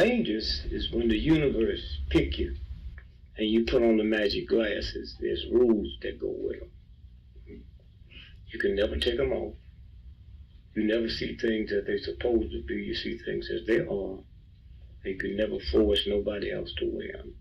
dangerous is when the universe pick you and you put on the magic glasses. There's rules that go with them. You can never take them off. You never see things as they're supposed to be. You see things as they are. You can never force nobody else to wear them.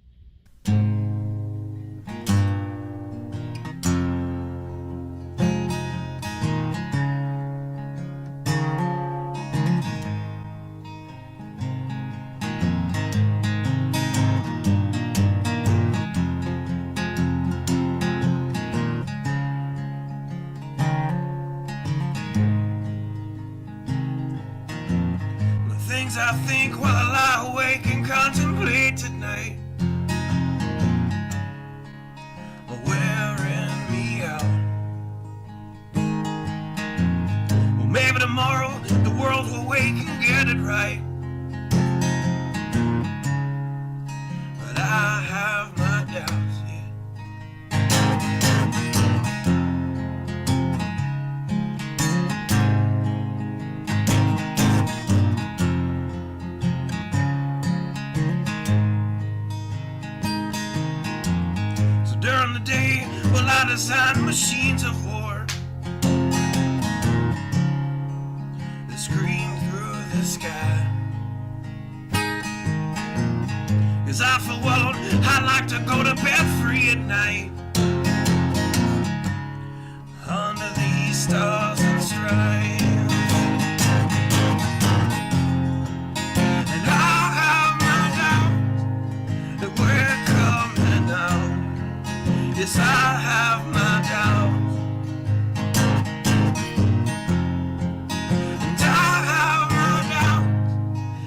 I think while I lie awake and contemplate tonight are wearing me out. Well, maybe tomorrow the world will wake and get it right, but I have my doubts, yeah. During the day, well, I design machines of war that scream through the sky. 'Cause I feel well, I like to go to bed free at night under these stars and stripes. And I have my doubts that we're coming out. Yes, I have my doubts, and I have my doubts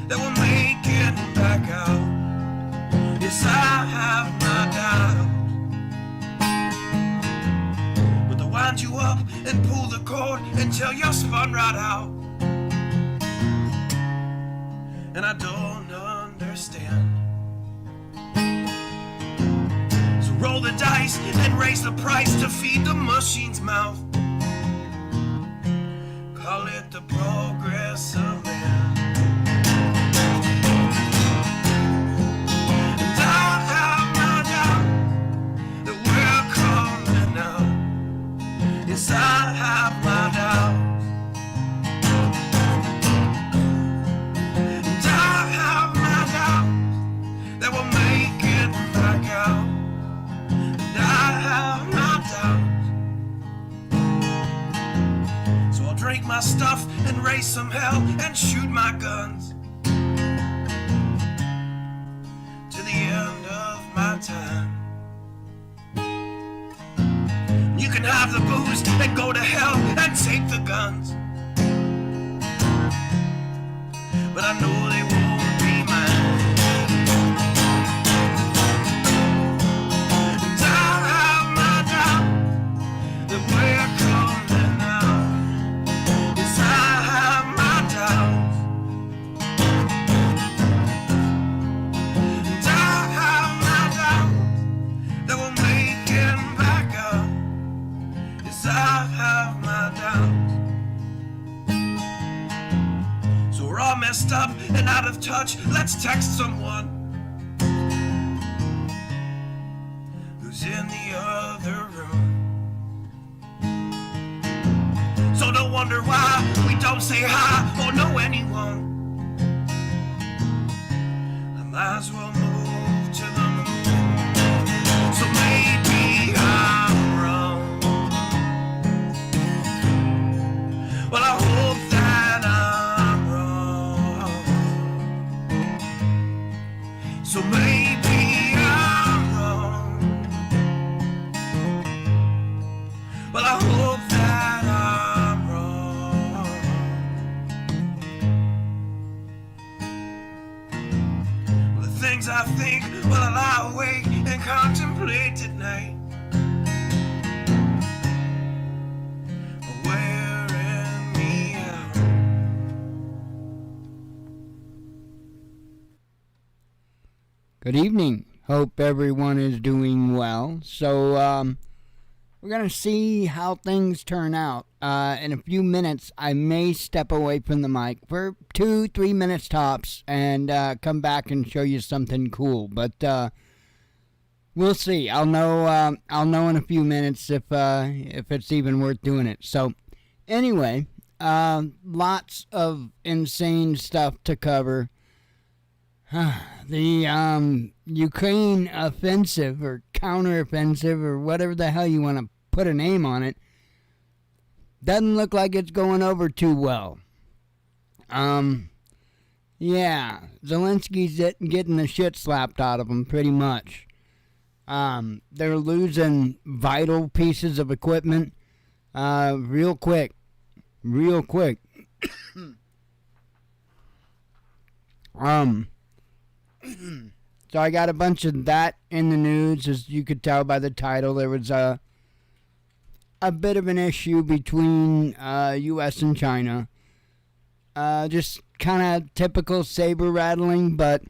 that we'll make it back out. Yes, I have my doubts, but they'll wind you up and pull the cord until you're spun right out. And I don't understand. Roll the dice and raise the price to feed the machine's mouth. Call it the progress of man. And I have my doubt that we're coming out. Yes, I have my doubt. And I have my doubt that we'll make it back out. I have my doubts, so I'll drink my stuff and raise some hell and shoot my guns to the end of my time. You can have the booze and go to hell and take the guns, but I know they won't be mine. That we're coming out. Yes, I have my doubts, and I have my doubts that we'll make it back up. Yes, I have my doubts. So we're all messed up and out of touch. Let's text someone who's in the other room. So don't wonder why we don't say hi or know anyone. I might as well move to the moon. So maybe I'm wrong. Well, I hope that I'm wrong. So maybe I'm wrong. Well, I hope that I'm wrong. Well, the things I think while I lie awake and contemplate tonight are wearing me out. Good evening. Hope everyone is doing well. So, we're going to see how things turn out. In a few minutes, I may step away from the mic for 2-3 minutes tops and come back and show you something cool. But we'll see. I'll know. I'll know in a few minutes if it's even worth doing it. So, anyway, lots of insane stuff to cover. The Ukraine offensive or counteroffensive or whatever the hell you want to put a name on it doesn't look like it's going over too well. Yeah, Zelensky's getting the shit slapped out of him pretty much. They're losing vital pieces of equipment real quick. So I got a bunch of that in the news. As you could tell by the title, there was a bit of an issue between U.S. and China. Just kind of typical saber rattling, but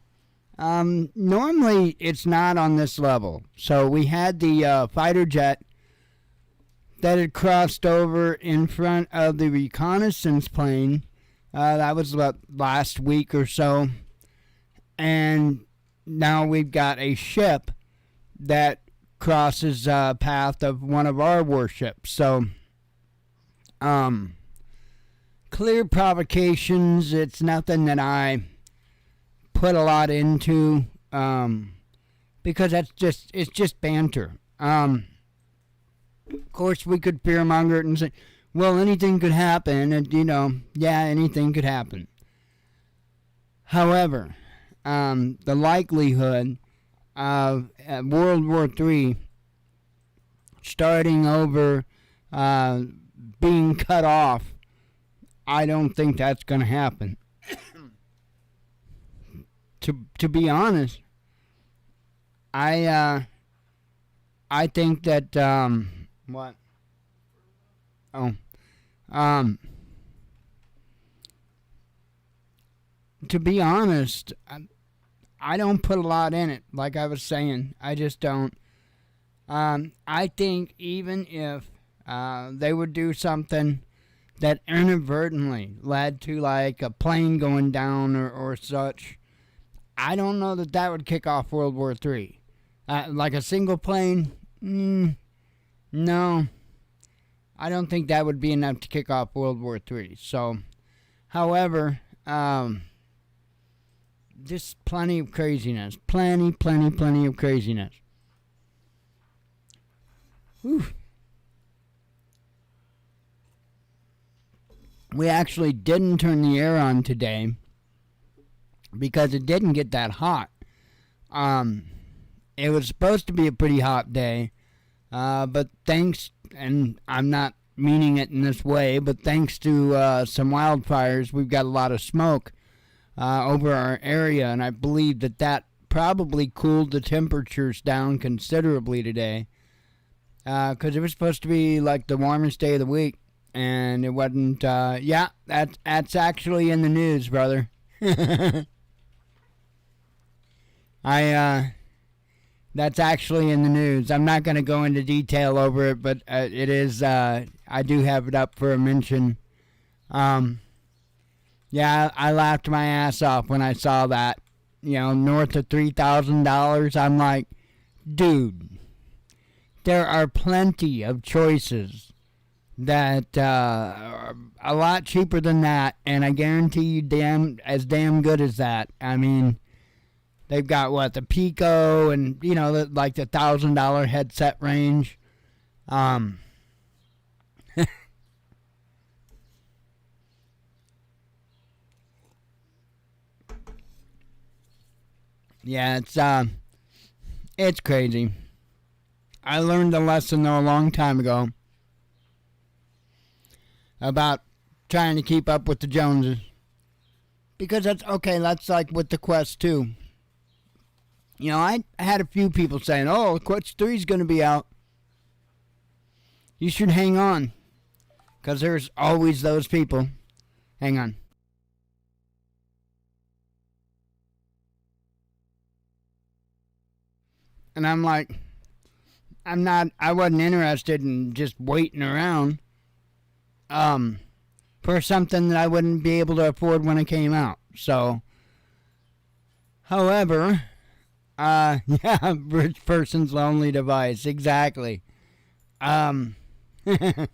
normally it's not on this level. So we had the fighter jet that had crossed over in front of the reconnaissance plane. That was about last week or so. And now we've got a ship that crosses path of one of our warships. So, clear provocations. It's nothing that I put a lot into because it's just banter. Of course, we could fearmonger it and say, well, anything could happen, and yeah, anything could happen. However, the likelihood of World War III starting over being cut off, I don't think that's going to happen. To be honest, I think that what? Oh, to be honest, I don't put a lot in it, like I was saying. I just don't. I think even if they would do something that inadvertently led to like a plane going down or such, I don't know that would kick off World War III. Like a single plane, no. I don't think that would be enough to kick off World War III. So, however, just plenty of craziness. Plenty of craziness. Whew. We actually didn't turn the air on today because it didn't get that hot. It was supposed to be a pretty hot day, but thanks, and I'm not meaning it in this way, but thanks to some wildfires, we've got a lot of smoke over our area, and I believe that probably cooled the temperatures down considerably today, because it was supposed to be like the warmest day of the week, and it wasn't. Yeah, that's actually in the news, brother. That's actually in the news. I'm not going to go into detail over it, but it is. I do have it up for a mention. Yeah, I laughed my ass off when I saw that. North of $3,000. I'm like, dude, there are plenty of choices that are a lot cheaper than that, and I guarantee you damn good as that. I mean, they've got the Pico and the $1,000 headset range. Yeah, it's crazy. I learned a lesson though a long time ago about trying to keep up with the Joneses, because that's like with the Quest 2. I had a few people saying, "Oh, Quest 3 is going to be out. You should hang on," because there's always those people. Hang on. And I'm like, I wasn't interested in just waiting around for something that I wouldn't be able to afford when it came out. So, however, yeah, rich person's lonely device, exactly. Um, the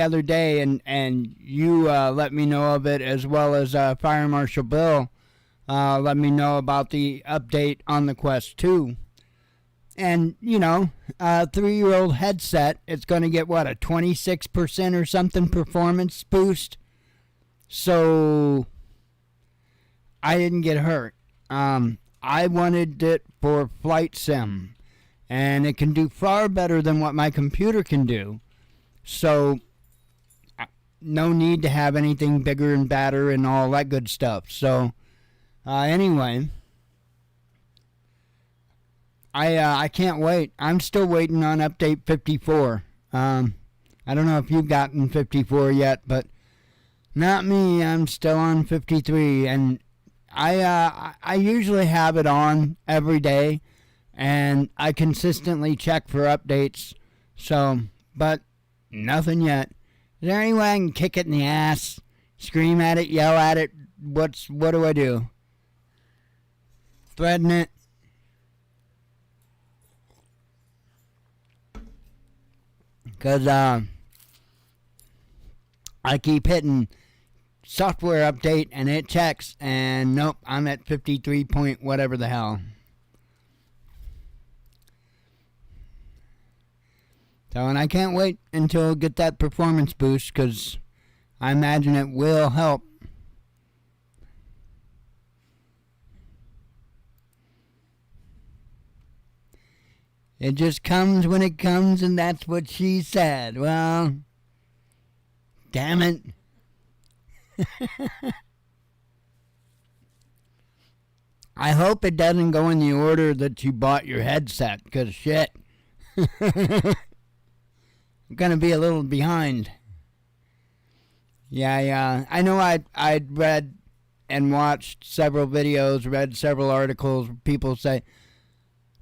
other day, and you let me know of it, as well as Fire Marshal Bill let me know about the update on the Quest 2. And, a 3-year-old headset, it's going to get, what, a 26% or something performance boost? So, I didn't get hurt. I wanted it for flight sim, and it can do far better than what my computer can do. So, no need to have anything bigger and badder and all that good stuff. So, anyway, I can't wait. I'm still waiting on update 54. I don't know if you've gotten 54 yet, but not me. I'm still on 53, and I usually have it on every day, and I consistently check for updates. So, but nothing yet. Is there any way I can kick it in the ass, scream at it, yell at it? What do I do? Threaten it? Because I keep hitting software update and it checks, and nope, I'm at 53 point whatever the hell. So, and I can't wait until I get that performance boost, because I imagine it will help. It just comes when it comes, and that's what she said. Well, damn it. I hope it doesn't go in the order that you bought your headset, because shit. I'm going to be a little behind. Yeah. I know I'd read and watched several videos, read several articles where people say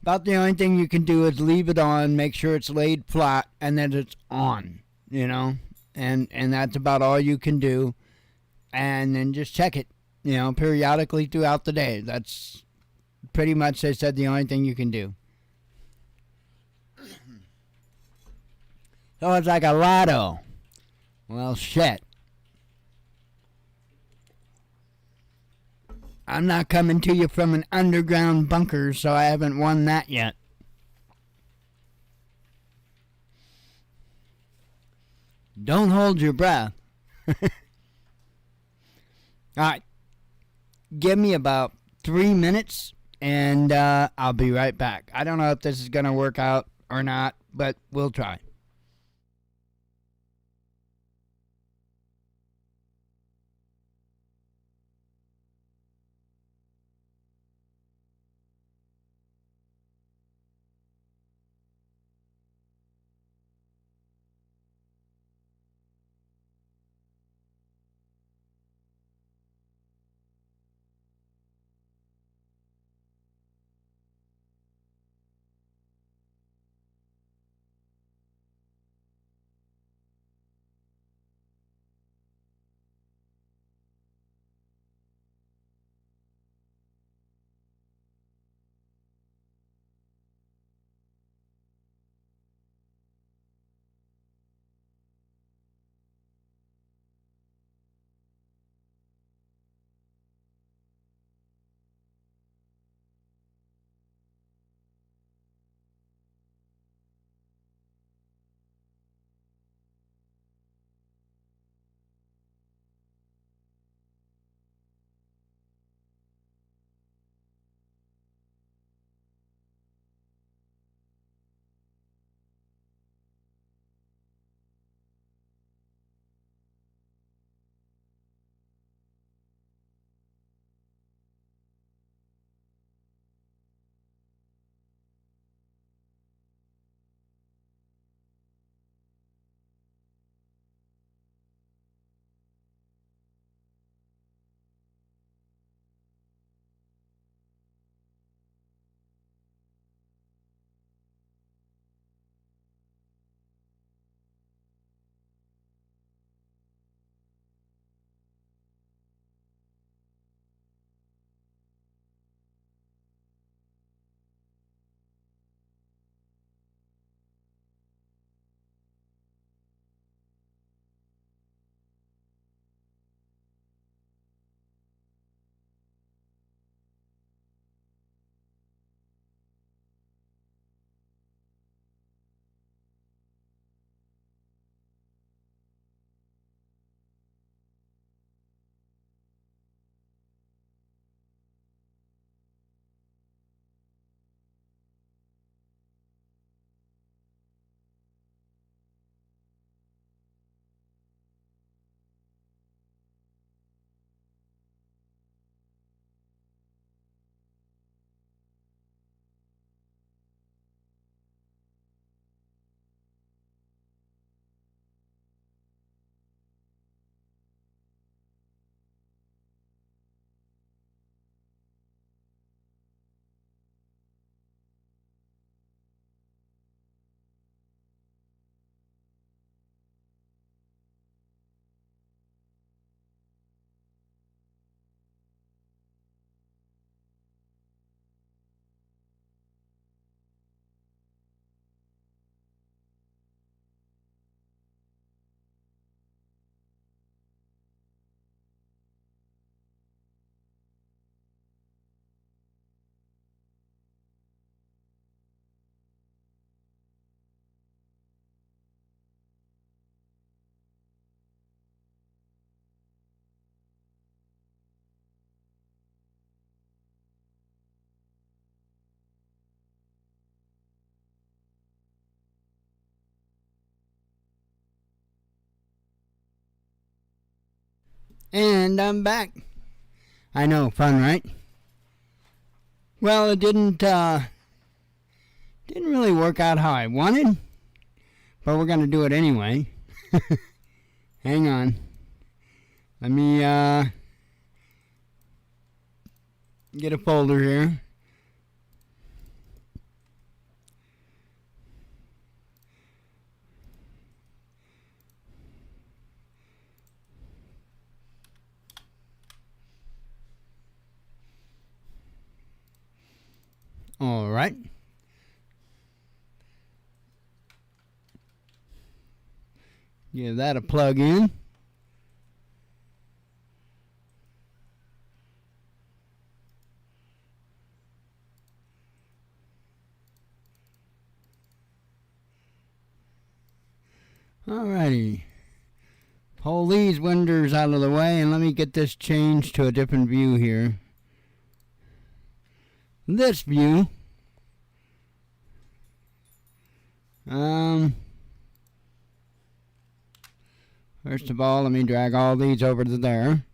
about the only thing you can do is leave it on, make sure it's laid flat, and then it's on, and that's about all you can do, and then just check it, periodically throughout the day. That's pretty much, they said, the only thing you can do. So it's like a lotto. Well, shit. I'm not coming to you from an underground bunker, so I haven't won that yet. Don't hold your breath. Alright. Give me about 3 minutes, and I'll be right back. I don't know if this is going to work out or not, but we'll try. And I'm back. I know, fun, right? Well, it didn't really work out how I wanted, but we're gonna do it anyway. Hang on. Let me get a folder here. All right. Give that a plug in. Alrighty. Pull these windows out of the way and let me get this changed to a different view here. This view. First of all, let me drag all these over to there.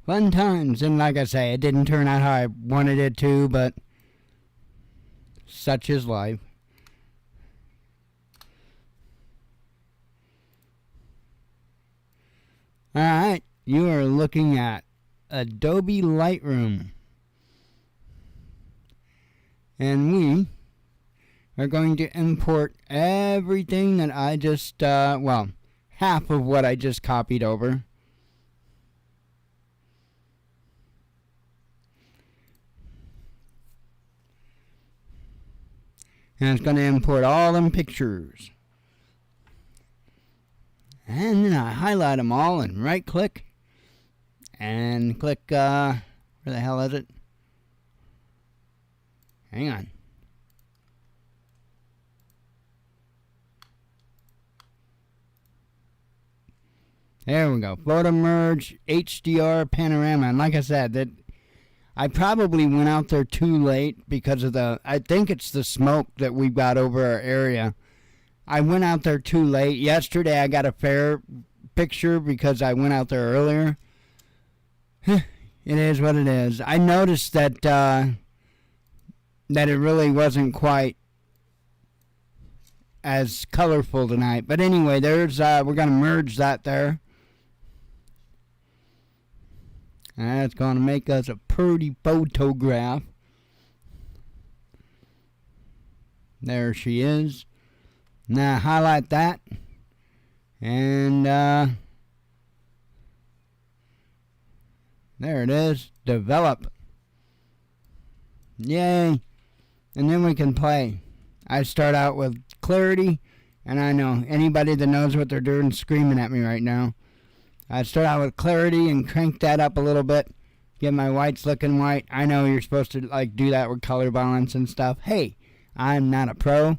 Fun times, and like I say, it didn't turn out how I wanted it to, but such is life. Alright, you are looking at Adobe Lightroom. And we are going to import everything that I just, well, half of what I just copied over. And it's going to import all them pictures. And then I highlight them all and right click. And click, where the hell is it? Hang on. There we go. Photo merge, HDR panorama. And like I said, that I probably went out there too late because of I think it's the smoke that we've got over our area. I went out there too late. Yesterday I got a fair picture because I went out there earlier. It is what it is. I noticed that that it really wasn't quite as colorful tonight. But anyway, there's we're going to merge that there. And that's going to make us a pretty photograph. There she is. Now highlight that. And there it is. Develop. Yay. And then we can play. I start out with clarity. And I know anybody that knows what they're doing is screaming at me right now. I start out with clarity and crank that up a little bit. Get my whites looking white. I know you're supposed to like do that with color balance and stuff. Hey, I'm not a pro.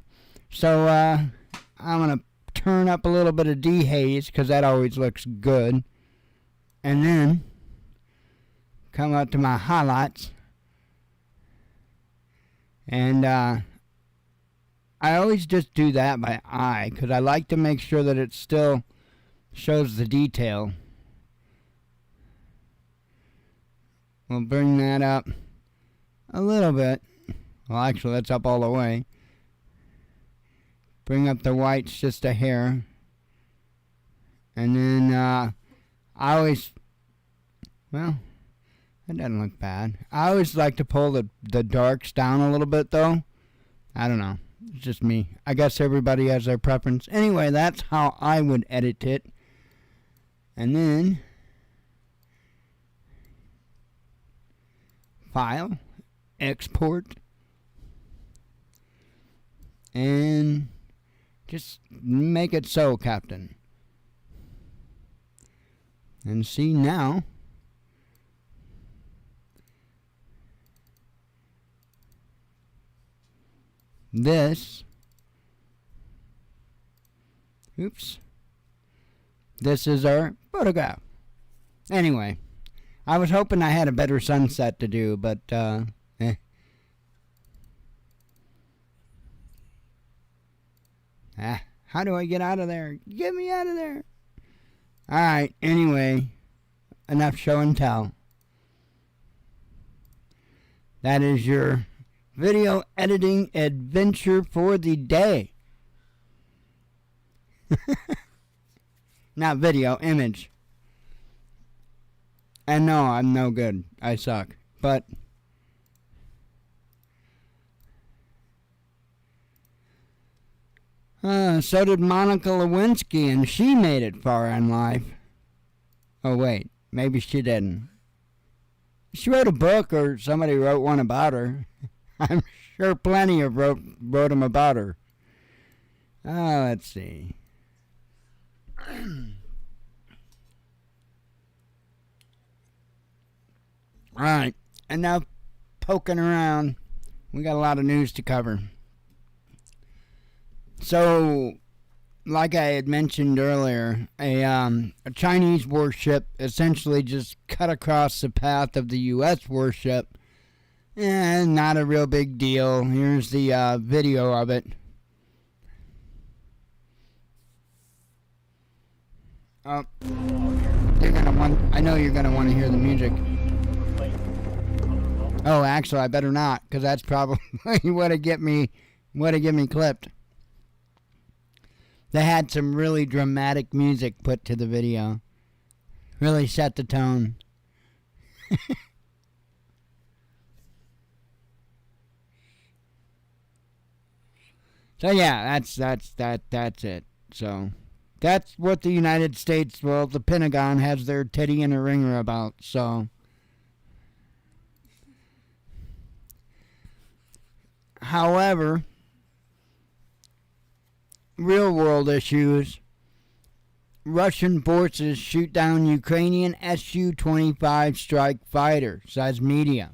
So I'm going to turn up a little bit of dehaze because that always looks good. And then come up to my highlights. And I always just do that by eye because I like to make sure that it still shows the detail. We'll bring that up a little bit. Well, actually, that's up all the way. Bring up the whites just a hair. And then I always, well, that doesn't look bad. I always like to pull the darks down a little bit, though. I don't know. It's just me. I guess everybody has their preference. Anyway, that's how I would edit it. And then File, Export, and just make it so, Captain. And see now, this, oops, this is our photograph. Anyway, I was hoping I had a better sunset to do, but How do I get out of there? Get me out of there. Alright, anyway. Enough show and tell. That is your video editing adventure for the day. Not video, image. And no, I'm no good. I suck. But so did Monica Lewinsky, and she made it far in life. Oh wait, maybe she didn't. She wrote a book, or somebody wrote one about her. I'm sure plenty of wrote them about her. Let's see. Alright, and now poking around, we got a lot of news to cover. So, like I had mentioned earlier, a Chinese warship essentially just cut across the path of the U.S. warship. Not a real big deal. Here's the video of it. I know you're gonna want to hear the music. Oh, actually, I better not, because that's probably what'd get me clipped. They had some really dramatic music put to the video. Really set the tone. So yeah, that's it. So that's what the United States, well, the Pentagon has their titty in a ringer about. So however, real world issues. Russian forces shoot down Ukrainian Su-25 strike fighter, says media.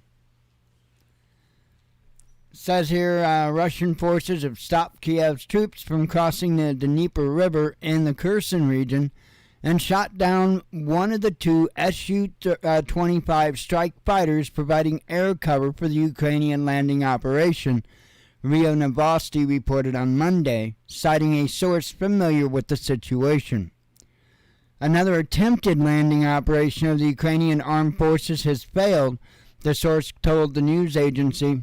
Says here, Russian forces have stopped Kiev's troops from crossing the Dnieper River in the Kherson region and shot down one of the two Su-25 strike fighters, providing air cover for the Ukrainian landing operation, Rio Novosti reported on Monday, citing a source familiar with the situation. Another attempted landing operation of the Ukrainian armed forces has failed, the source told the news agency.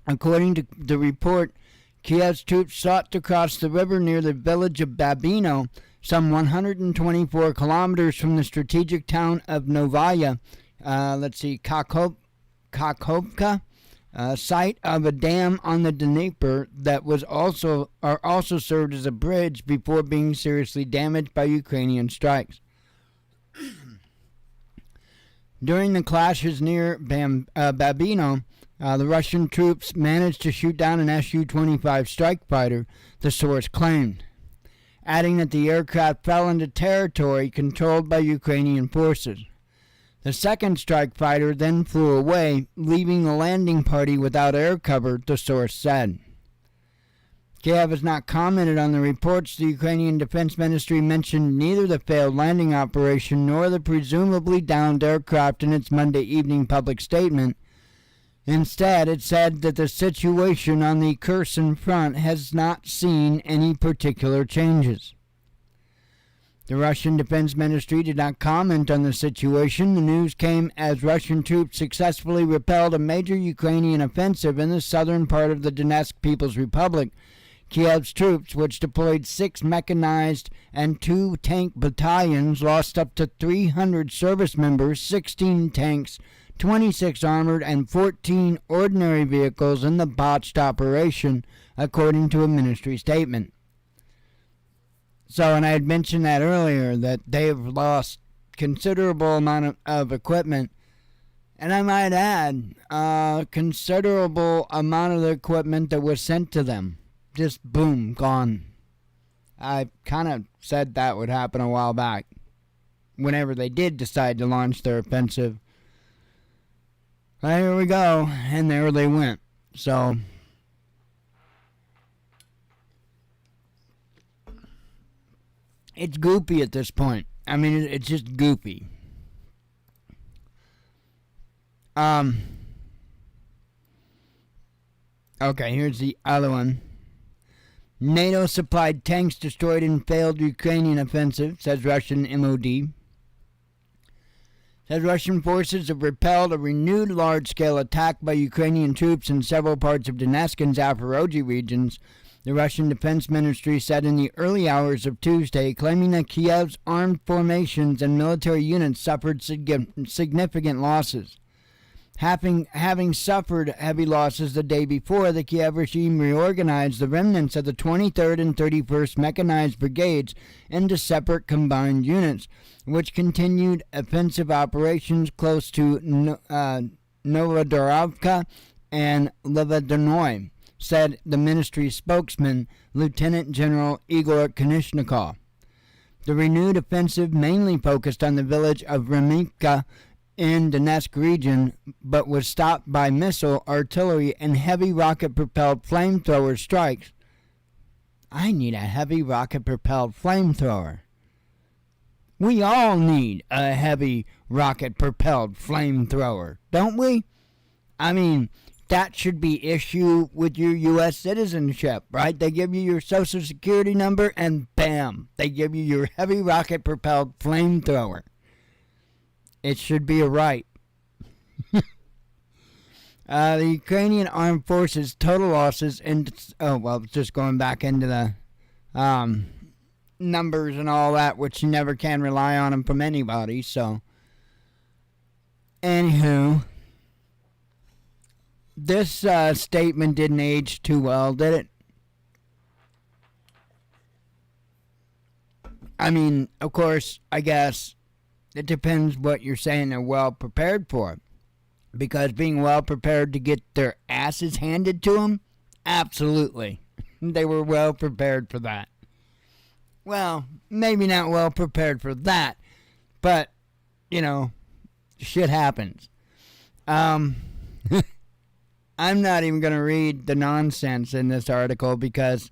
According to the report, Kiev's troops sought to cross the river near the village of Babino, some 124 kilometers from the strategic town of Novaya, Kakhovka, site of a dam on the Dnieper that was also served as a bridge before being seriously damaged by Ukrainian strikes. During the clashes near Babino, the Russian troops managed to shoot down an Su-25 strike fighter, the source claimed, adding that the aircraft fell into territory controlled by Ukrainian forces. The second strike fighter then flew away, leaving the landing party without air cover, the source said. Kiev has not commented on the reports. The Ukrainian Defense Ministry mentioned neither the failed landing operation nor the presumably downed aircraft in its Monday evening public statement. Instead, it said that the situation on the Kherson front has not seen any particular changes. The Russian Defense Ministry did not comment on the situation. The news came as Russian troops successfully repelled a major Ukrainian offensive in the southern part of the Donetsk People's Republic. Kiev's troops, which deployed 6 mechanized and 2 tank battalions, lost up to 300 service members, 16 tanks, 26 armored, and 14 ordinary vehicles in the botched operation, according to a ministry statement. So, and I had mentioned that earlier, that they've lost considerable amount of equipment. And I might add, considerable amount of the equipment that was sent to them. Just boom, gone. I kind of said that would happen a while back, whenever they did decide to launch their offensive. Well, here we go, and there they went. So, it's goopy at this point. I mean, it's just goopy. Okay, here's the other one. NATO-supplied tanks destroyed in failed Ukrainian offensive, says Russian MOD. Says Russian forces have repelled a renewed large-scale attack by Ukrainian troops in several parts of Donetsk and Zaporozhye regions, the Russian Defense Ministry said in the early hours of Tuesday, claiming that Kiev's armed formations and military units suffered significant losses. Having suffered heavy losses the day before, the Kiev regime reorganized the remnants of the 23rd and 31st Mechanized Brigades into separate combined units, which continued offensive operations close to Novodorovka and Levodonoy, said the ministry's spokesman, Lieutenant General Igor Konishnikov. The renewed offensive mainly focused on the village of Remivka in Donetsk region, but was stopped by missile, artillery, and heavy rocket-propelled flamethrower strikes. I need a heavy rocket-propelled flamethrower. We all need a heavy rocket-propelled flamethrower, don't we? I mean, that should be issue with your U.S. citizenship, right? They give you your social security number, and bam, they give you your heavy rocket-propelled flamethrower. It should be a right. The Ukrainian Armed Forces total losses, just going back into the numbers and all that, which you never can rely on them from anybody, so. Anywho, this statement didn't age too well, did it? I mean, of course, I guess it depends what you're saying they're well prepared for. Because being well prepared to get their asses handed to them, absolutely. They were well prepared for that. Well, maybe not well prepared for that, but, shit happens. I'm not even going to read the nonsense in this article because,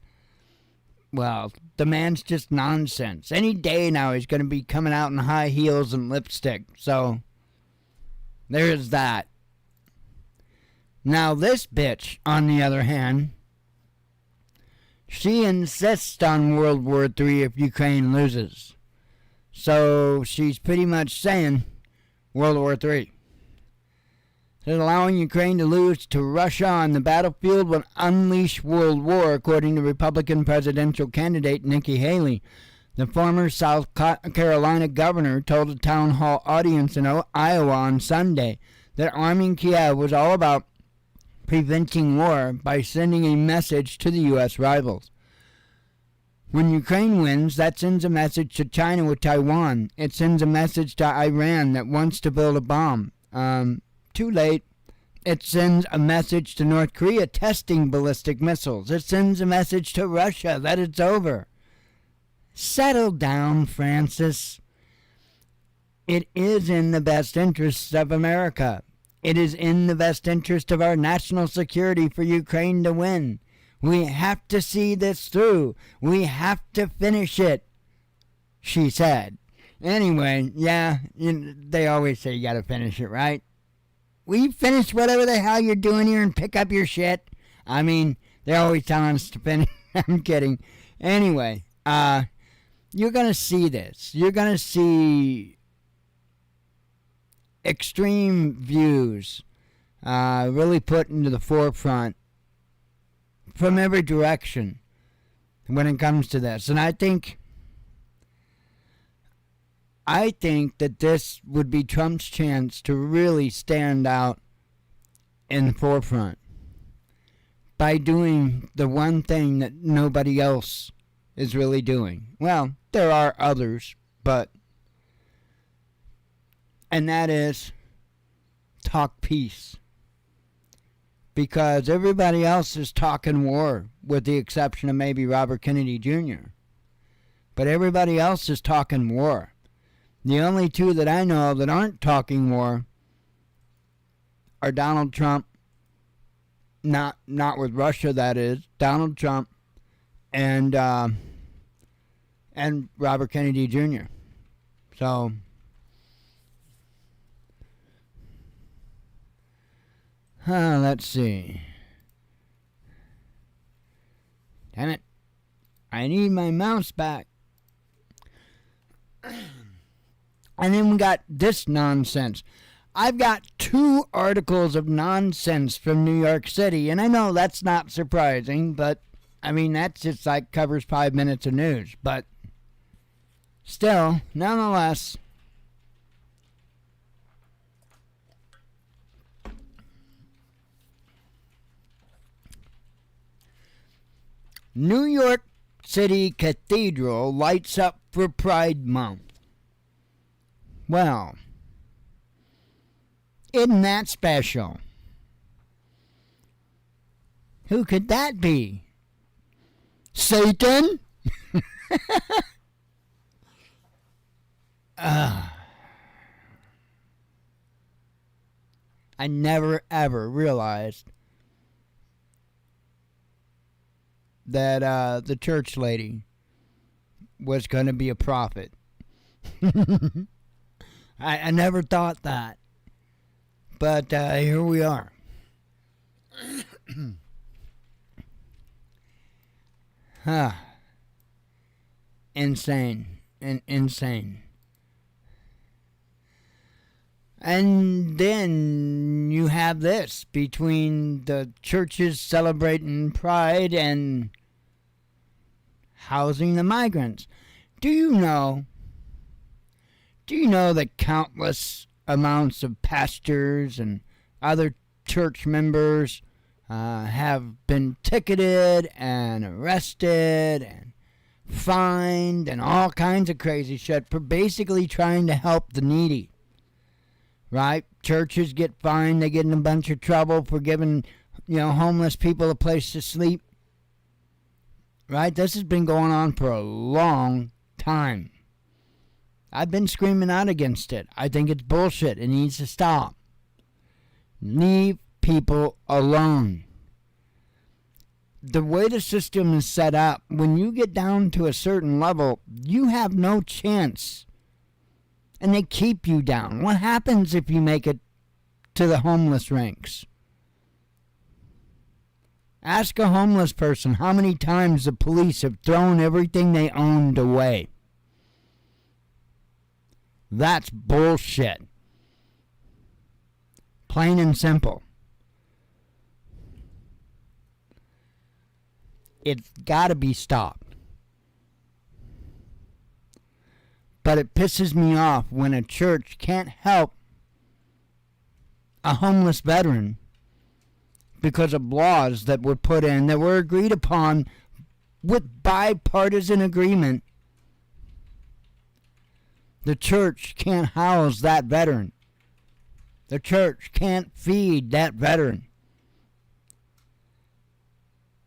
well, the man's just nonsense. Any day now he's going to be coming out in high heels and lipstick. So, there's that. Now this bitch, on the other hand, she insists on World War III if Ukraine loses. So, she's pretty much saying World War III. That allowing Ukraine to lose to Russia on the battlefield would unleash World War, according to Republican presidential candidate Nikki Haley. The former South Carolina governor told a town hall audience in Iowa on Sunday that arming Kiev was all about preventing war by sending a message to the U.S. rivals. When Ukraine wins, that sends a message to China with Taiwan. It sends a message to Iran that wants to build a bomb. Too late. It sends a message to North Korea testing ballistic missiles. It sends a message to Russia that it's over. Settle down, Francis. It is in the best interests of America. It is in the best interest of our national security for Ukraine to win. We have to see this through. We have to finish it, she said. Anyway, yeah, they always say you gotta finish it, right? Will you finish whatever the hell you're doing here and pick up your shit? I mean, they're always telling us to finish. I'm kidding. Anyway, you're going to see this. You're going to see extreme views really put into the forefront from every direction when it comes to this. And I think that this would be Trump's chance to really stand out in the forefront by doing the one thing that nobody else is really doing. Well, there are others, and that is talk peace. Because everybody else is talking war, with the exception of maybe Robert Kennedy Jr. But everybody else is talking war. The only two that I know of that aren't talking war are Donald Trump, not with Russia, that is, Donald Trump, and Robert Kennedy Jr. So, let's see. Damn it. I need my mouse back. And then we got this nonsense. I've got 2 articles of nonsense from New York City, and I know that's not surprising, but I mean, that's just like covers 5 minutes of news, but still, nonetheless. New York City Cathedral lights up for Pride Month. Well, isn't that special? Who could that be? Satan? I never ever realized that the church lady was going to be a prophet. I never thought that. But here we are. Insane. Insane. And then you have this between the churches celebrating Pride and housing the migrants. Do you know the countless amounts of pastors and other church members have been ticketed and arrested and fined and all kinds of crazy shit for basically trying to help the needy? Right? Churches get fined, they get in a bunch of trouble for giving, homeless people a place to sleep. Right? This has been going on for a long time. I've been screaming out against it. I think it's bullshit. It needs to stop. Leave people alone. The way the system is set up, when you get down to a certain level, you have no chance. And they keep you down. What happens if you make it to the homeless ranks? Ask a homeless person how many times the police have thrown everything they owned away. That's bullshit. Plain and simple. It's got to be stopped. But it pisses me off when a church can't help a homeless veteran because of laws that were put in that were agreed upon with bipartisan agreement. The church can't house that veteran. The church can't feed that veteran.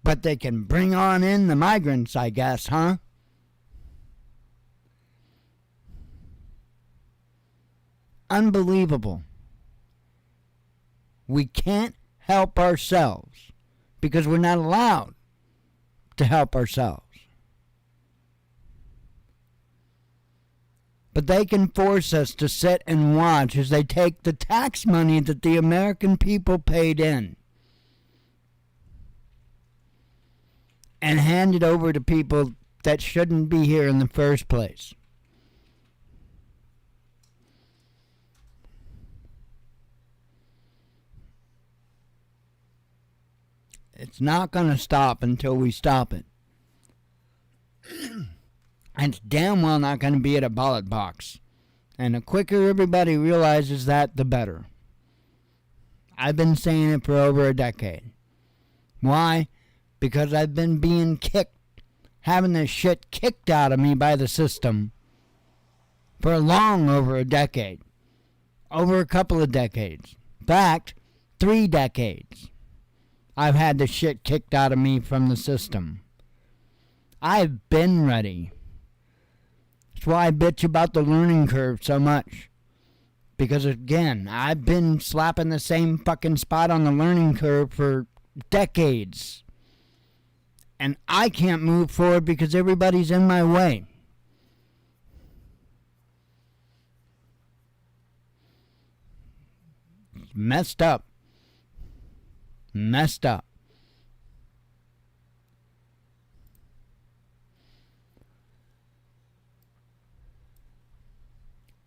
But they can bring on in the migrants, I guess, huh? Unbelievable. We can't help ourselves because we're not allowed to help ourselves. But they can force us to sit and watch as they take the tax money that the American people paid in and hand it over to people that shouldn't be here in the first place. It's not going to stop until we stop it. And it's damn well not going to be at a ballot box. And the quicker everybody realizes that, the better. I've been saying it for over a decade. Why? Because I've been being kicked, having this shit kicked out of me by the system for long over a decade. Over a couple of decades. In fact, 3 decades. I've had the shit kicked out of me from the system. I've been ready. That's why I bitch about the learning curve so much. Because again, I've been slapping the same fucking spot on the learning curve for decades. And I can't move forward because everybody's in my way. It's messed up. Messed up.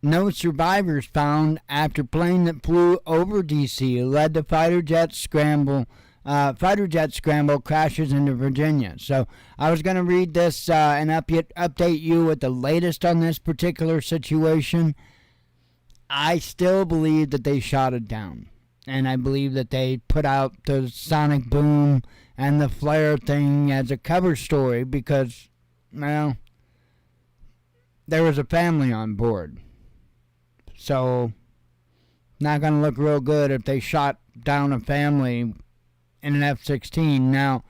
No survivors found after plane that flew over D.C. led to fighter jet scramble crashes into Virginia. So I was going to read this and update you with the latest on this particular situation. I still believe that they shot it down. And I believe that they put out the sonic boom and the flare thing as a cover story because, well, there was a family on board. So, not going to look real good if they shot down a family in an F-16. Now,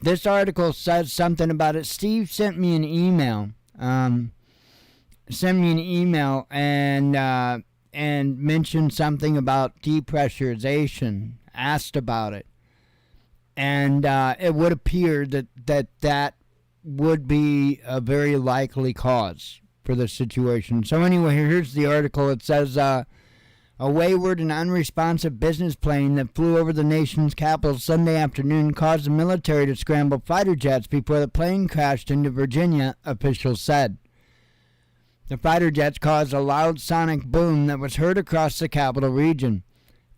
this article says something about it. Steve sent me an email. And mentioned something about depressurization. Asked about it. And it would appear that would be a very likely cause for the situation. So anyway, here's the article. It says, a wayward and unresponsive business plane that flew over the nation's capital Sunday afternoon caused the military to scramble fighter jets before the plane crashed into Virginia, officials said. The fighter jets caused a loud sonic boom that was heard across the capital region.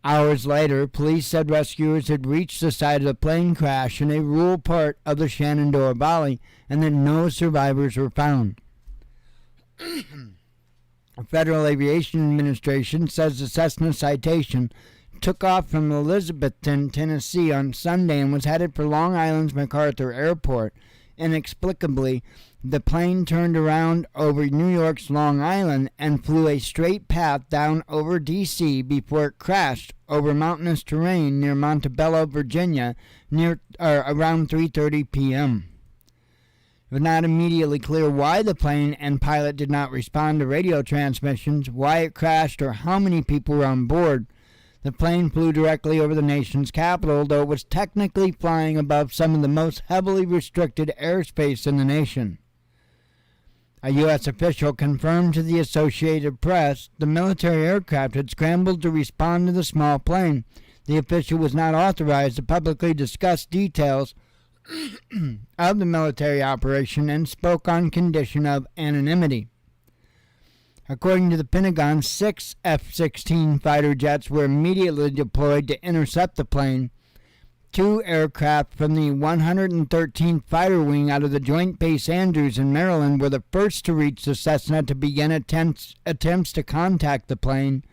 Hours later, police said rescuers had reached the site of the plane crash in a rural part of the Shenandoah Valley and that no survivors were found. The Federal Aviation Administration says the Cessna Citation took off from Elizabethton, Tennessee on Sunday and was headed for Long Island's MacArthur Airport. Inexplicably, the plane turned around over New York's Long Island and flew a straight path down over D.C. before it crashed over mountainous terrain near Montebello, Virginia, around 3:30 p.m. It was not immediately clear why the plane and pilot did not respond to radio transmissions, why it crashed, or how many people were on board. The plane flew directly over the nation's capital, though it was technically flying above some of the most heavily restricted airspace in the nation. A U.S. official confirmed to the Associated Press the military aircraft had scrambled to respond to the small plane. The official was not authorized to publicly discuss details of the military operation and spoke on condition of anonymity. According to the Pentagon, 6 F-16 fighter jets were immediately deployed to intercept the plane. 2 aircraft from the 113th Fighter Wing out of the Joint Base Andrews in Maryland were the first to reach the Cessna to begin attempts to contact the plane.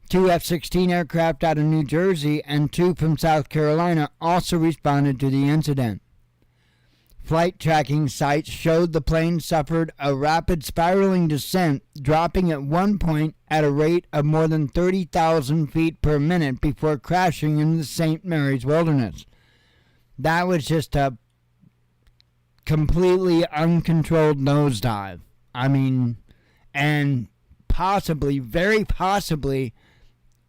2 F-16 aircraft out of New Jersey and 2 from South Carolina also responded to the incident. Flight tracking sites showed the plane suffered a rapid spiraling descent, dropping at one point at a rate of more than 30,000 feet per minute before crashing into the St. Mary's Wilderness. That was just a completely uncontrolled nosedive. I mean, and possibly, very possibly,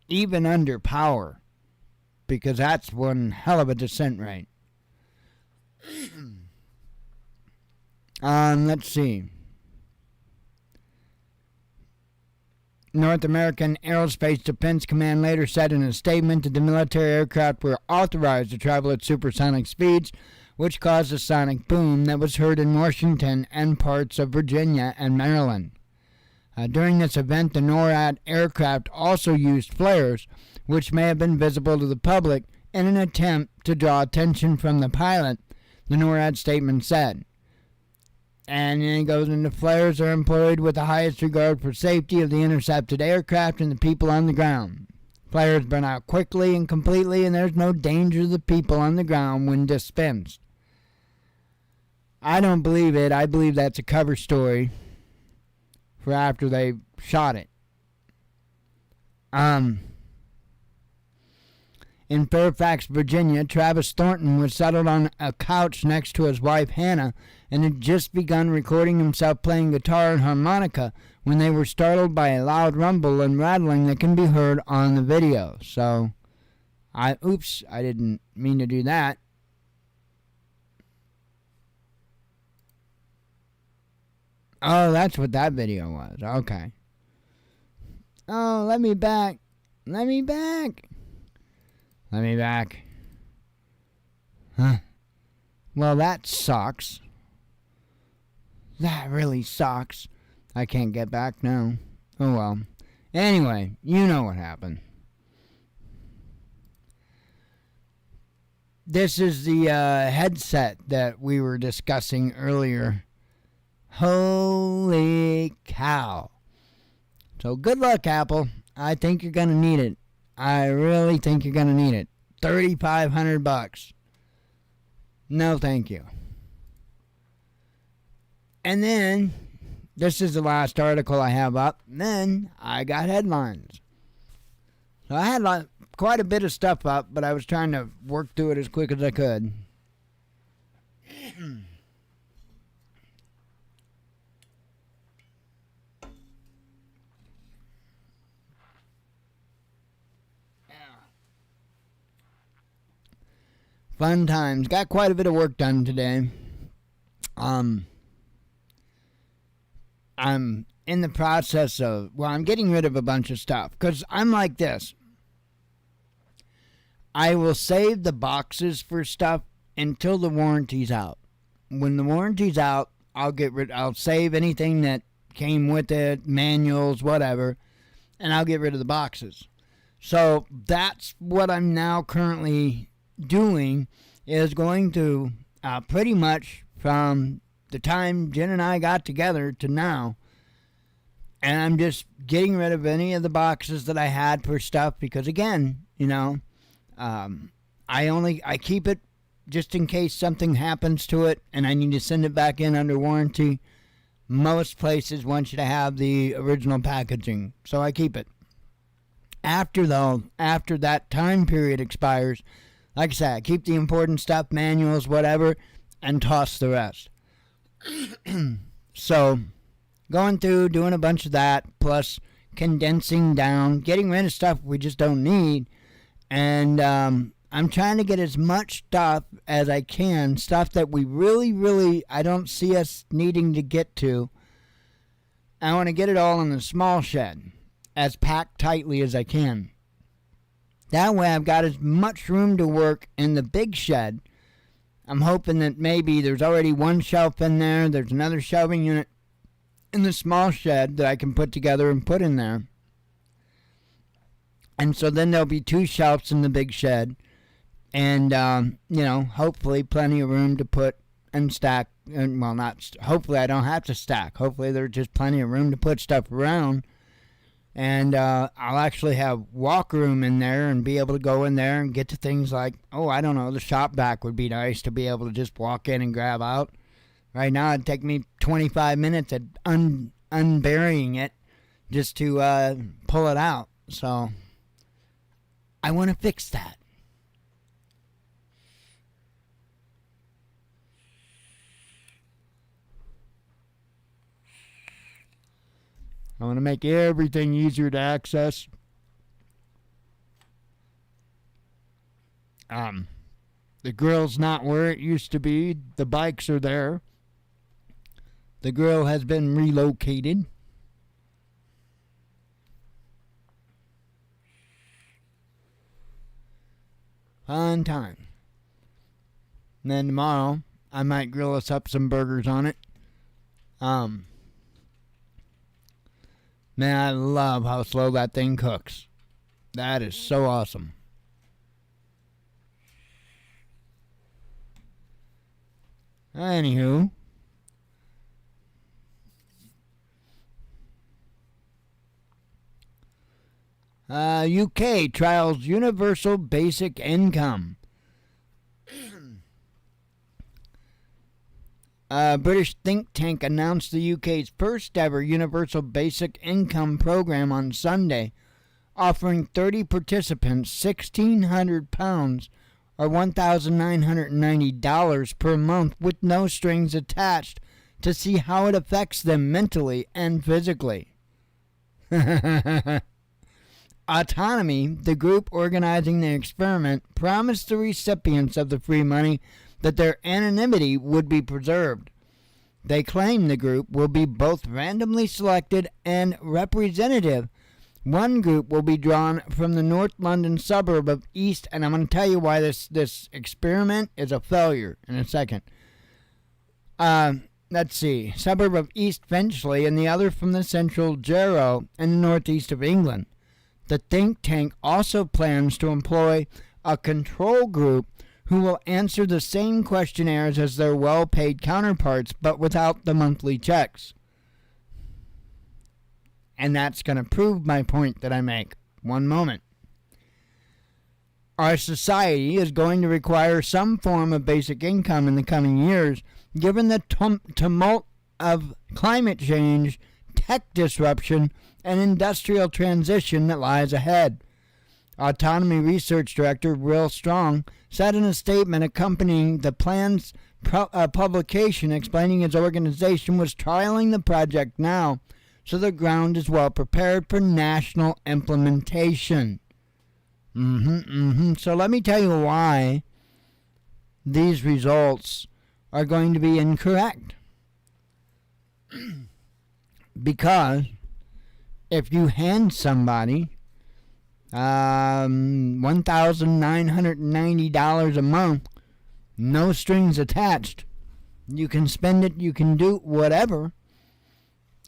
even under power, because that's one hell of a descent rate. Let's see. North American Aerospace Defense Command later said in a statement that the military aircraft were authorized to travel at supersonic speeds, which caused a sonic boom that was heard in Washington and parts of Virginia and Maryland. During this event, the NORAD aircraft also used flares, which may have been visible to the public, in an attempt to draw attention from the pilot, the NORAD statement said. And then it goes into flares are employed with the highest regard for safety of the intercepted aircraft and the people on the ground. Flares burn out quickly and completely, and there's no danger to the people on the ground when dispensed. I don't believe it. I believe that's a cover story for after they shot it. In Fairfax, Virginia, Travis Thornton was settled on a couch next to his wife Hannah and had just begun recording himself playing guitar and harmonica when they were startled by a loud rumble and rattling that can be heard on the video. So, I didn't mean to do that. Oh, that's what that video was. Okay. Oh, let me back. Huh. Well, that sucks. That really sucks. I can't get back now. Oh well. Anyway, you know what happened. This is the headset that we were discussing earlier. Holy cow. So good luck, Apple. I think you're going to need it. I really think you're going to need it. $3,500. No, thank you. And then, this is the last article I have up. Then, I got headlines. So I had quite a bit of stuff up, but I was trying to work through it as quick as I could. Fun times. Got quite a bit of work done today. I'm in the process of, I'm getting rid of a bunch of stuff. Because I'm like this. I will save the boxes for stuff until the warranty's out. When the warranty's out, I'll save anything that came with it, manuals, whatever, and I'll get rid of the boxes. So that's what I'm now currently doing, is going to pretty much from the time Jen and I got together to now, and I'm just getting rid of any of the boxes that I had for stuff, because again, I keep it just in case something happens to it and I need to send it back in under warranty. Most places want you to have the original packaging, so I keep it. After that time period expires, like I said, I keep the important stuff, manuals, whatever, and toss the rest. So, going through, doing a bunch of that, plus condensing down, getting rid of stuff we just don't need, and I'm trying to get as much stuff as I can, stuff that we really, I don't see us needing to get to. I want to get it all in the small shed, as packed tightly as I can. That way I've got as much room to work in the big shed. I'm hoping that maybe there's already one shelf in there, there's another shelving unit in the small shed that I can put together and put in there. And so then there'll be 2 shelves in the big shed. And, hopefully plenty of room to put and stack. Hopefully I don't have to stack. Hopefully there's just plenty of room to put stuff around. And I'll actually have walk room in there and be able to go in there and get to things like, the shop vac would be nice to be able to just walk in and grab out. Right now it'd take me 25 minutes at unburying it just to pull it out. So I want to fix that. I want to make everything easier to access. The grill's not where it used to be. The bikes are there. The grill has been relocated. Fun time. And then tomorrow, I might grill us up some burgers on it. Man, I love how slow that thing cooks. That is so awesome. Anywho. UK trials universal basic income. British think tank announced the UK's first ever universal basic income program on Sunday, offering 30 participants £1,600 or $1,990 per month with no strings attached to see how it affects them mentally and physically. Autonomy, the group organizing the experiment, promised the recipients of the free money that their anonymity would be preserved. They claim the group will be both randomly selected and representative. One group will be drawn from the North London suburb of East, and I'm going to tell you why this experiment is a failure in a second. let's see, suburb of East Finchley, and the other from the central Jarrow in the northeast of England. The think tank also plans to employ a control group who will answer the same questionnaires as their well-paid counterparts, but without the monthly checks. And that's going to prove my point that I make. One moment. Our society is going to require some form of basic income in the coming years, given the tumult of climate change, tech disruption, and industrial transition that lies ahead. Autonomy Research Director Will Strong said in a statement accompanying the plan's publication, explaining his organization was trialing the project now, so the ground is well prepared for national implementation. So let me tell you why these results are going to be incorrect. Because if you hand somebody $1,990 a month, no strings attached, you can spend it, you can do whatever,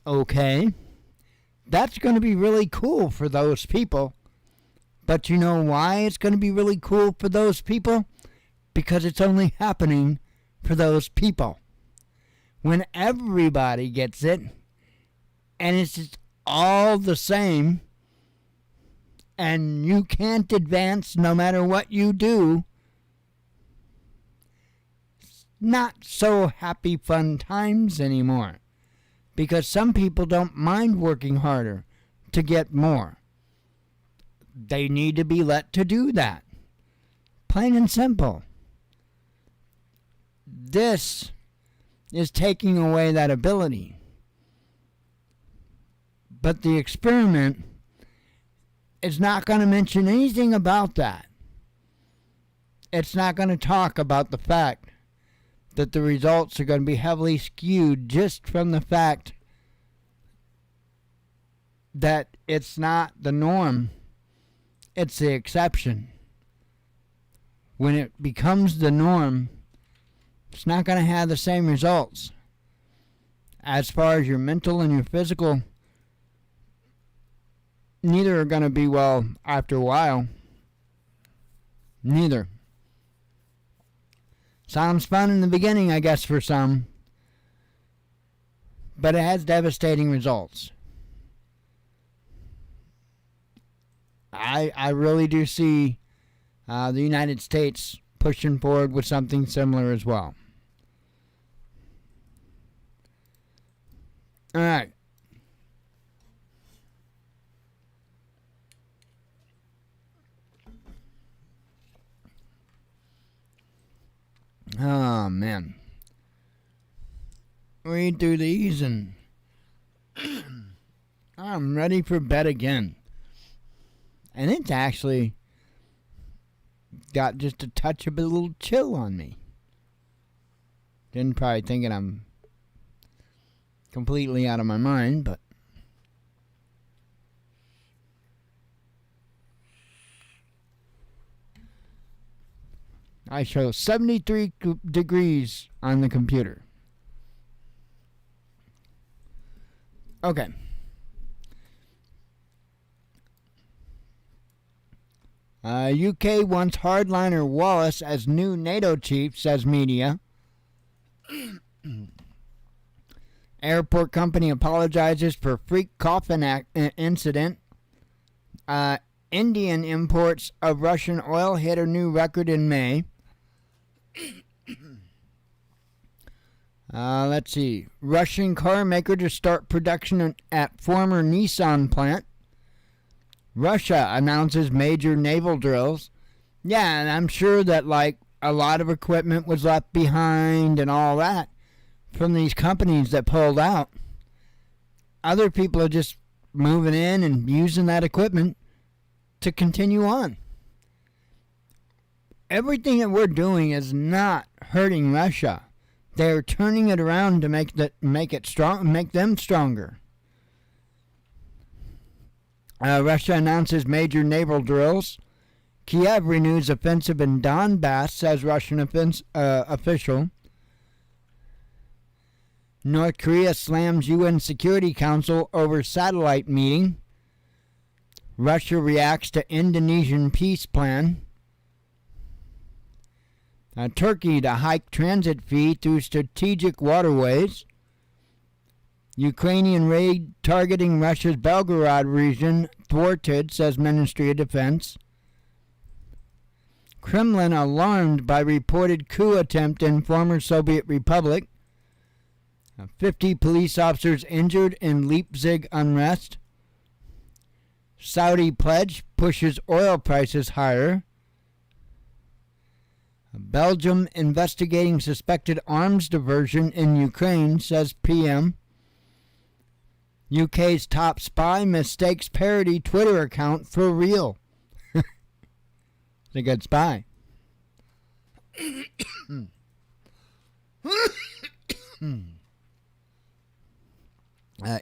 okay, that's going to be really cool for those people. But you know why it's going to be really cool for those people? Because it's only happening for those people. When everybody gets it, and it's just all the same, and you can't advance no matter what you do, it's not so happy fun times anymore. Because some people don't mind working harder to get more. They need to be let to do that. Plain and simple. This is taking away that ability. But the experiment is not going to mention anything about that. It's not going to talk about the fact that the results are going to be heavily skewed just from the fact that it's not the norm. It's the exception. When it becomes the norm, it's not going to have the same results. As far as your mental and your physical, neither are going to be well after a while. Neither. Sounds fun in the beginning, I guess, for some. But it has devastating results. I really do see the United States pushing forward with something similar as well. All right. Oh, man. Read through these and I'm ready for bed again. And it's actually got just a touch of a little chill on me. Didn't probably thinking I'm completely out of my mind, but I show 73 degrees on the computer. Okay. UK wants hardliner Wallace as new NATO chief, says media. Airport company apologizes for freak coffin incident. Indian imports of Russian oil hit a new record in May. Let's see. Russian car maker to start production at former Nissan plant. Russia announces major naval drills. Yeah, and I'm sure that like a lot of equipment was left behind and all that from these companies that pulled out. Other people are just moving in and using that equipment to continue on. Everything that we're doing is not hurting Russia. They're turning it around to make them stronger. Russia announces major naval drills. Kiev renews offensive in Donbass, says Russian official. North Korea slams UN Security Council over satellite meeting. Russia reacts to Indonesian peace plan. Turkey to hike transit fee through strategic waterways. Ukrainian raid targeting Russia's Belgorod region thwarted, says Ministry of Defense. Kremlin alarmed by reported coup attempt in former Soviet Republic. 50 police officers injured in Leipzig unrest. Saudi pledge pushes oil prices higher. Belgium investigating suspected arms diversion in Ukraine, says PM. UK's top spy mistakes parody Twitter account for real. It's a good spy.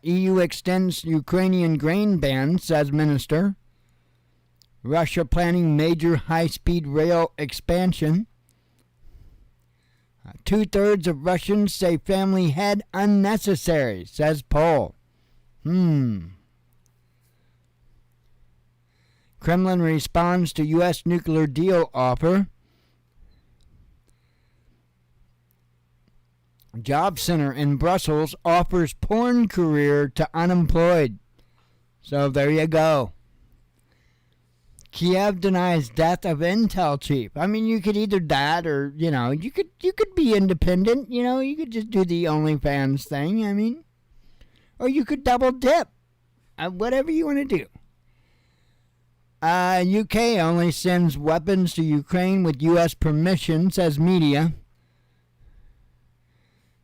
EU extends Ukrainian grain ban, says minister. Russia planning major high-speed rail expansion. 2/3 of Russians say family head unnecessary, says poll. Kremlin responds to U.S. nuclear deal offer. Job Center in Brussels offers porn career to unemployed. So there you go. Kiev denies death of Intel chief. I mean, you could either that or, you could be independent. You could just do the OnlyFans thing. I mean, or you could double dip. Whatever you want to do. UK only sends weapons to Ukraine with U.S. permission, says media.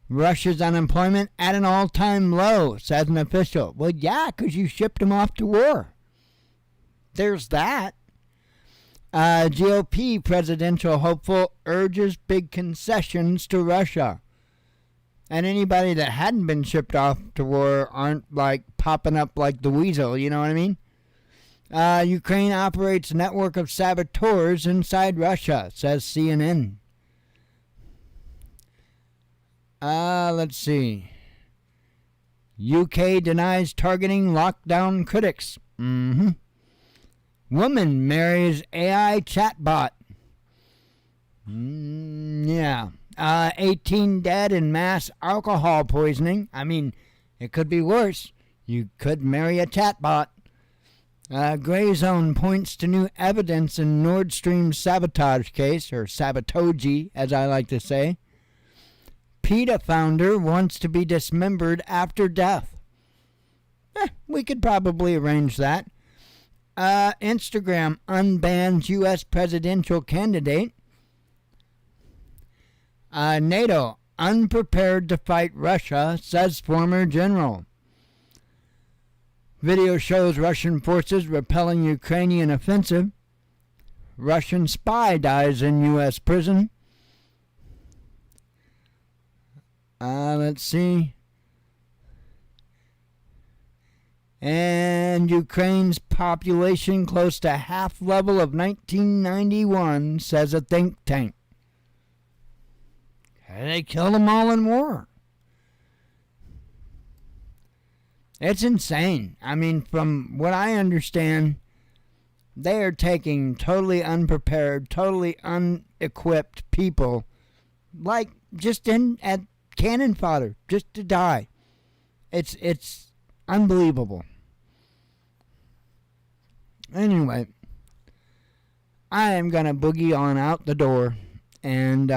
Russia's unemployment at an all-time low, says an official. Well, yeah, because you shipped them off to war. There's that. GOP presidential hopeful urges big concessions to Russia. And anybody that hadn't been shipped off to war aren't popping up like the weasel, you know what I mean? Ukraine operates a network of saboteurs inside Russia, says CNN. Let's see. UK denies targeting lockdown critics. Woman marries AI chatbot. Yeah. 18 dead in mass alcohol poisoning. I mean, it could be worse. You could marry a chatbot. Gray Zone points to new evidence in Nord Stream sabotage case, or sabotage, as I like to say. PETA founder wants to be dismembered after death. We could probably arrange that. Instagram unbans U.S. presidential candidate. NATO unprepared to fight Russia, says former general. Video shows Russian forces repelling Ukrainian offensive. Russian spy dies in U.S. prison. Let's see. And Ukraine's population close to half level of 1991, says a think tank. They killed them all in war. It's insane. I mean, from what I understand, they are taking totally unprepared, totally unequipped people, just at cannon fodder, just to die. It's unbelievable. Anyway, I am gonna boogie on out the door and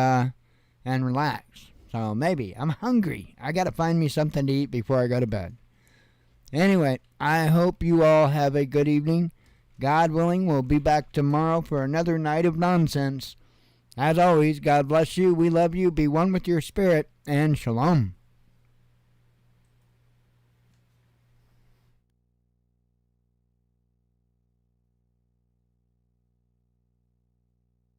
relax. So maybe I'm hungry. I gotta find me something to eat before I go to bed. Anyway, I hope you all have a good evening. God willing, we'll be back tomorrow for another night of nonsense. As always, God bless you. We love you. Be one with your spirit. And shalom.